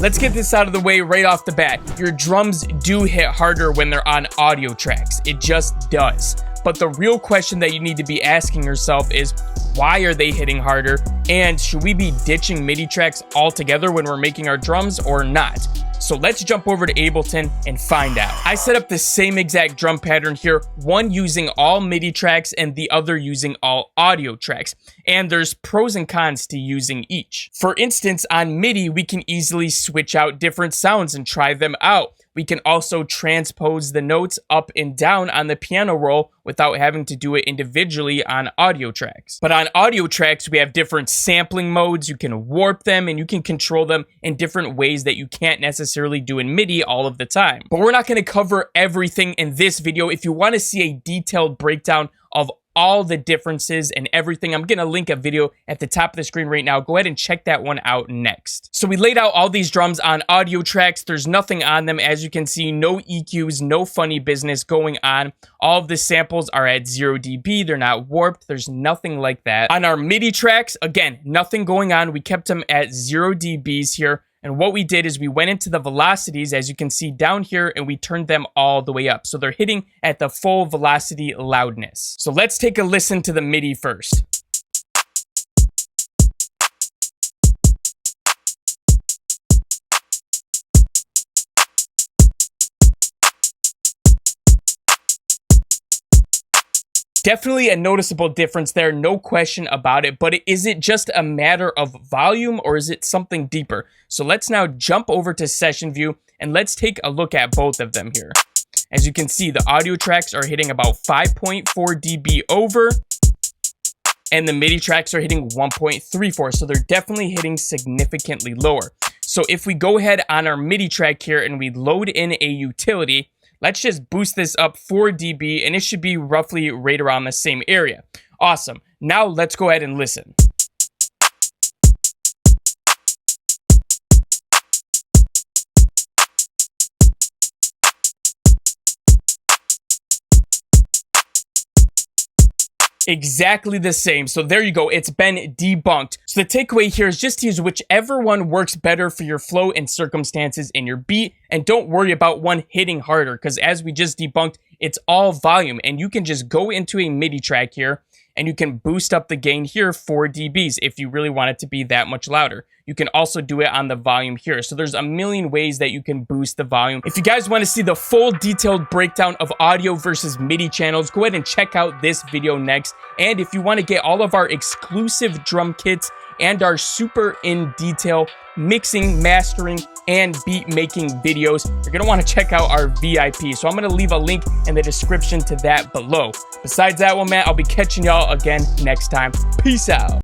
Let's get this out of the way right off the bat. Your drums do hit harder when they're on audio tracks. It just does. But the real question that you need to be asking yourself is, why are they hitting harder? And should we be ditching MIDI tracks altogether when we're making our drums or not? So let's jump over to Ableton and find out. I set up the same exact drum pattern here, one using all MIDI tracks and the other using all audio tracks. And there's pros and cons to using each. For instance, on MIDI, we can easily switch out different sounds and try them out. We can also transpose the notes up and down on the piano roll without having to do it individually on audio tracks. But on audio tracks, we have different sampling modes. You can warp them and you can control them in different ways that you can't necessarily do in MIDI all of the time. But we're not going to cover everything in this video. If you want to see a detailed breakdown of all the differences and everything, I'm gonna link a video at the top of the screen right now. Go ahead and check that one out next. So we laid out all these drums on audio tracks. There's nothing on them. As you can see, no EQs, no funny business going on. All of the samples are at 0 dB. They're not warped. There's nothing like that. On our MIDI tracks, again, nothing going on. We kept them at 0 dBs here. And what we did is we went into the velocities, as you can see down here, and we turned them all the way up. So they're hitting at the full velocity loudness. So let's take a listen to the MIDI first. Definitely a noticeable difference there, no question about it, but is it just a matter of volume or is it something deeper? So let's now jump over to session view and let's take a look at both of them here. As you can see, the audio tracks are hitting about 5.4 dB over, and the MIDI tracks are hitting 1.34, so they're definitely hitting significantly lower. So if we go ahead on our MIDI track here and we load in a utility, let's just boost this up 4 dB and it should be roughly right around the same area. Awesome. Now let's go ahead and listen. Exactly the same. So there you go. It's been debunked. So the takeaway here is just to use whichever one works better for your flow and circumstances in your beat. And don't worry about one hitting harder, because as we just debunked, it's all volume. And you can just go into a MIDI track here and you can boost up the gain here 4 dBs if you really want it to be that much louder. You can also do it on the volume here. So there's a million ways that you can boost the volume. If you guys want to see the full detailed breakdown of audio versus MIDI channels, go ahead and check out this video next. And if you want to get all of our exclusive drum kits and our super in detail mixing, mastering, and beat making videos, you're going to want to check out our VIP. So I'm going to leave a link in the description to that below. Besides that one, man, I'll be catching y'all again next time. Peace out.